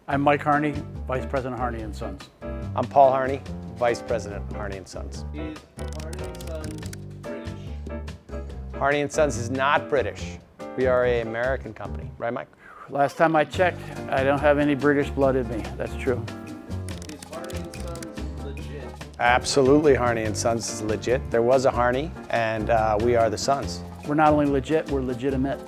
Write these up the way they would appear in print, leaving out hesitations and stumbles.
I'm Mike Harney, Vice President of Harney Sons. I'm Paul Harney, Vice President of Harney Sons. Is Harney Sons British? Harney Sons is not British. We are an American company, right, Mike? Last time I checked, I don't have any British blood in me. That's true. Is Harney Sons legit? Absolutely, Harney Sons is legit. There was a Harney, and we are the Sons. We're not only legit, we're legitimate.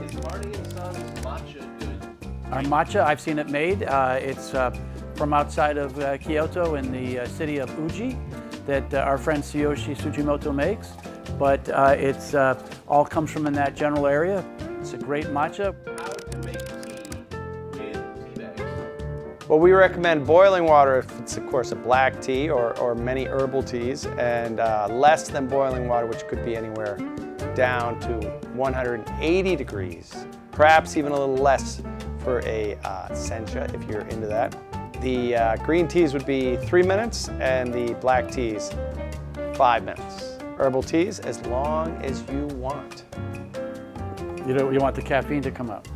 Is Harney Sons Matcha good? Our matcha, I've seen it made. It's from outside of Kyoto in the city of Uji that our friend Tsuyoshi Tsujimoto makes. But it's all comes from in that general area. It's a great matcha. How to make tea with tea bags? Well, we recommend boiling water if it's, of course, a black tea or many herbal teas, and less than boiling water, which could be anywhere down to 180 degrees, perhaps even a little less for a sencha if you're into that. The green teas would be 3 minutes and the black teas 5 minutes. Herbal teas as long as you want. You want the caffeine to come out.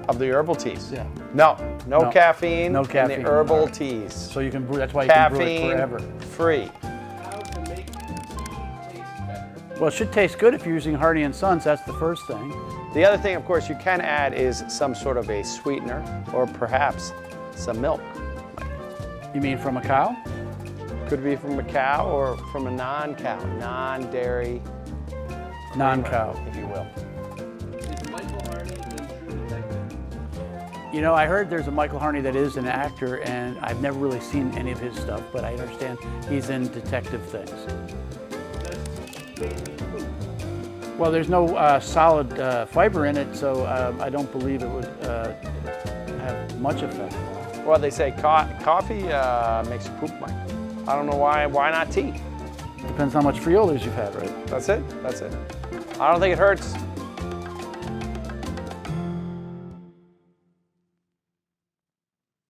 Of the herbal teas? Yeah. No No. caffeine, No caffeine. in the herbal All right. teas. So you can brew, that's why you can brew it Caffeine forever. free. How to make tea taste better? Well, it should taste good if you're using Harney Sons, that's the first thing. The other thing, of course, you can add is some sort of a sweetener or perhaps some milk. You mean from a cow? Could be from a cow or from a non-cow, non-dairy, Non-cow. if you will. Is Michael Harney in True Detective? You know, I heard there's a Michael Harney that is an actor, and I've never really seen any of his stuff, but I understand he's in detective things. Well, there's no solid fiber in it, so I don't believe it would have much effect. Well, they say coffee makes you poop, Mike. I don't know why not tea? Depends how much Friolas you've had, right? That's it, that's it. I don't think it hurts.